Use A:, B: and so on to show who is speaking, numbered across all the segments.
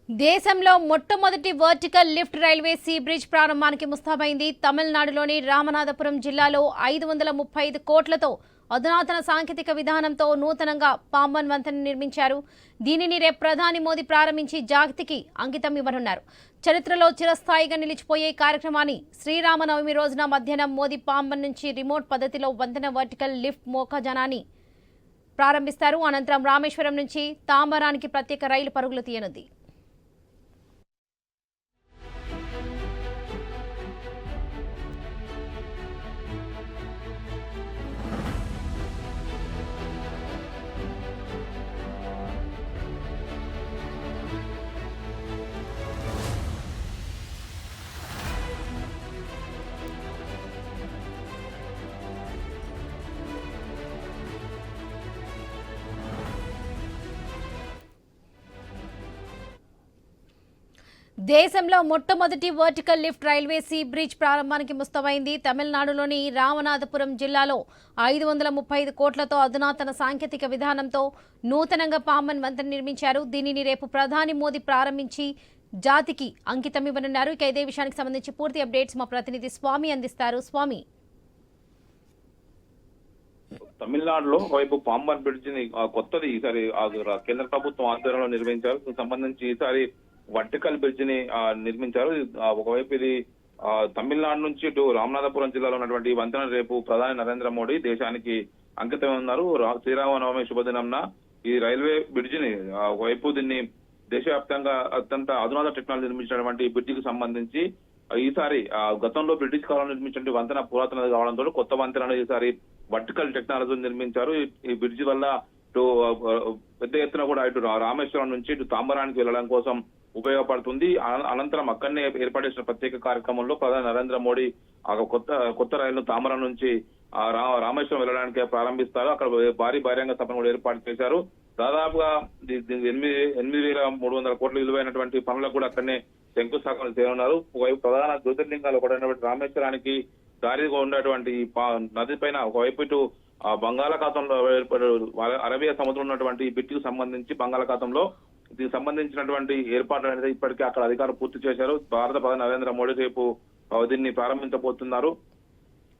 A: దేశంలో మొట్టమొదటి vertical lift railway sea bridge ప్రారంభానికి ముస్తాబైంది. తమిళనాడులోని రామనాథపురం జిల్లాలో 535 కోట్లతో అధునాతన సాంకేతిక విధానంతో నూతనంగా పాంబన్ వంతెన నిర్మించారు. దీనిని రేపు ప్రధాని మోదీ ప్రారంభించి జాతికి అంకితం ఇవ్వనున్నారు. చరిత్రలో చిరస్థాయిగా నిలిచిపోయే కార్యక్రమాన్ని శ్రీరామనవమి రోజున మధ్యాహ్నం మోదీ పాంబన్ నుంచి రిమోట్ పద్ధతిలో వంతెన వర్టికల్ లిఫ్ట్ మోకాజనాన్ని ప్రారంభిస్తారు. అనంతరం రామేశ్వరం నుంచి తాంబరానికి ప్రత్యేక రైలు పరుగులు తీయనుంది. దేశంలో మొట్టమొదటి vertical lift railway sea bridge ప్రారంభానికి ముస్తాబైంది. తమిళనాడులోని రామనాథపురం జిల్లాలో 535 కోట్లతో అధునాతన సాంకేతిక విధానంతో నూతనంగా పాంబన్ వంతెన నిర్మించారు. దీనిని రేపు ప్రధాని మోదీ ప్రారంభించి జాతికి అంకితం ఇవ్వనున్నారు. ఇక ఇదే విషయానికి సంబంధించి పూర్తి అప్డేట్స్ మా ప్రతినిధి స్వామి అందిస్తారు. స్వామి,
B: తమిళనాడులో వైపు పాంబన్ బ్రిడ్జ్ ని కొత్తది ఈసారి కేంద్ర ప్రభుత్వం ఆధ్వర్యంలో నిర్మించారు. దీనికి సంబంధించి ఈసారి వర్టికల్ బ్రిడ్జ్ ని నిర్మించారు. ఒకవైపు ఇది తమిళనాడు నుంచి ఇటు రామనాథపురం జిల్లాలో ఉన్నటువంటి వంతెన రేపు ప్రధాని నరేంద్ర మోడీ దేశానికి అంకితం ఉన్నారు. శ్రీరామనవమి శుభదినంన ఈ రైల్వే బ్రిడ్జ్ ని ఒకవైపు దీన్ని దేశవ్యాప్తంగా అత్యంత అధునాతన టెక్నాలజీ నిర్మించినటువంటి బ్రిడ్జికి సంబంధించి ఈసారి గతంలో బ్రిటిష్ కాలంలో నిర్మించినటువంటి వంతెన పురాతనది కావడంతో కొత్త వంతెనను ఈసారి వర్టికల్ టెక్నాలజీ నిర్మించారు. ఈ బ్రిడ్జ్ వల్ల ఇటు పెద్ద ఎత్తున కూడా ఇటు రామేశ్వరం నుంచి ఇటు తాంబరానికి వెళ్లడం కోసం ఉపయోగపడుతుంది. అనంతరం అక్కడనే ఏర్పాటు చేసిన ప్రత్యేక కార్యక్రమంలో ప్రధాని నరేంద్ర మోడీ కొత్త రైలును తాంబరం నుంచి రామేశ్వరం వెళ్లడానికి ప్రారంభిస్తారు. అక్కడ భారీ బహిరంగ సభను కూడా ఏర్పాటు చేశారు. దాదాపుగా 8,300 కోట్ల విలువైనటువంటి పనులకు కూడా అక్కడనే శంకుస్థాపన చేయనున్నారు. ఒకవైపు ప్రధాన జ్యోతిర్లింగాలు ఒకటైనటువంటి రామేశ్వరానికి దారిగా ఉన్నటువంటి నది పైన ఒకవైపు ఇటు బంగాళాఖాతంలో అరేబియా సముద్రం ఉన్నటువంటి ఈ బ్రిడ్జికి సంబంధించి బంగాళాఖాతంలో దీనికి సంబంధించినటువంటి ఏర్పాట్లు అనేది ఇప్పటికే అక్కడ అధికారులు పూర్తి చేశారు. భారత ప్రధాని నరేంద్ర మోడీ రేపు దీన్ని ప్రారంభించబోతున్నారు.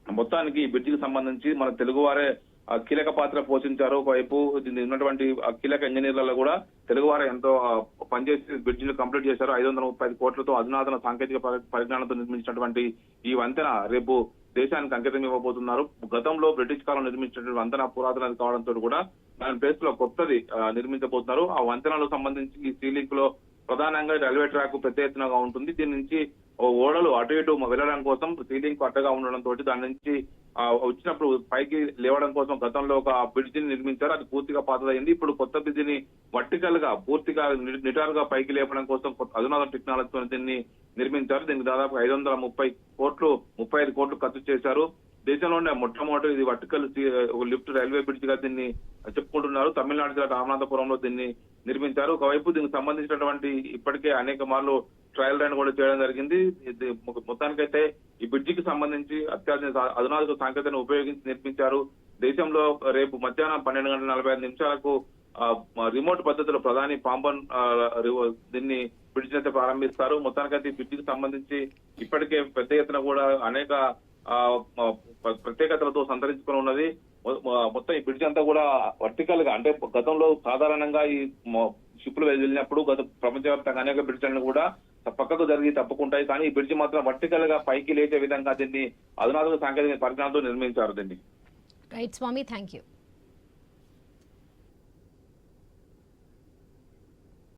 B: మొత్తానికి ఈ బ్రిడ్జికి సంబంధించి మన తెలుగువారే కీలక పాత్ర పోషించారు. ఒకవైపు దీన్ని ఉన్నటువంటి కీలక ఇంజనీర్లలో కూడా తెలుగువారే ఎంతో పనిచేసి బ్రిడ్జిని కంప్లీట్ చేశారు. 535 కోట్లతో అధునాతన సాంకేతిక పరిజ్ఞానంతో నిర్మించినటువంటి ఈ వంతెన రేపు దేశానికి అంకితం ఇవ్వబోతున్నారు. గతంలో బ్రిటిష్ కాలం నిర్మించినటువంటి వంతెన పురాతనది కావడంతో కూడా దాని ప్లేస్ లో కొత్తది నిర్మించబోతున్నారు. ఆ వంతెనలకు సంబంధించి ఈ సీలింక్ లో ప్రధానంగా రైల్వే ట్రాక్ పెద్ద ఎత్తునగా ఉంటుంది. దీని నుంచి ఓడలు అటు ఇటు వెళ్ళడం కోసం సీలింగ్ అడ్డగా ఉండడంతో దాని నుంచి వచ్చినప్పుడు పైకి లేవడం కోసం గతంలో ఒక బ్రిడ్జ్ ని నిర్మించారు. అది పూర్తిగా పాతదైంది. ఇప్పుడు కొత్త బ్రిడ్జ్ ని వర్టికల్ గా పూర్తిగా నిటారుగా పైకి లేపడం కోసం అధునాతన టెక్నాలజీతో దీన్ని నిర్మించారు. దీనికి దాదాపు 35 కోట్లు ఖర్చు చేశారు. దేశంలోనే మొట్టమొదటి ఇది వర్టికల్ లిఫ్ట్ రైల్వే బ్రిడ్జ్ గా దీన్ని చెప్పుకుంటున్నారు. తమిళనాడు జిల్లా రామనాథపురంలో దీన్ని నిర్మించారు. ఒకవైపు దీనికి సంబంధించినటువంటి ఇప్పటికే అనేక మార్లు ట్రయల్ రన్ కూడా చేయడం జరిగింది. మొత్తానికైతే ఈ బ్రిడ్జికి సంబంధించి అత్యాధునిక అధునాతన సాంకేతికతను ఉపయోగించి నిర్మించారు. దేశంలో రేపు మధ్యాహ్నం 12:45 రిమోట్ పద్ధతిలో ప్రధాని పాంబన్ దీన్ని బ్రిడ్జ్ అయితే ప్రారంభిస్తారు. మొత్తానికైతే ఈ బ్రిడ్జికి సంబంధించి ఇప్పటికే పెద్ద ఎత్తున కూడా అనేక ప్రత్యేకతలతో సంతరించుకుని ఉన్నది. మొత్తం ఈ బ్రిడ్జ్ అంతా కూడా వర్టికల్ గా, అంటే గతంలో సాధారణంగా ఈ షిప్లు వెళ్ళినప్పుడు ప్రపంచవ్యాప్తంగా అనేక బ్రిడ్జ్లను కూడా పక్కకు జరిగి తప్పుకుంటాయి. కానీ ఈ బ్రిడ్జ్ మాత్రం వర్టికల్ గా పైకి లేచే విధంగా దీన్ని అధునాతన సాంకేతిక పరిజ్ఞానంతో నిర్మించారు. దీన్ని
A: రైట్ స్వామి, థ్యాంక్ యూ.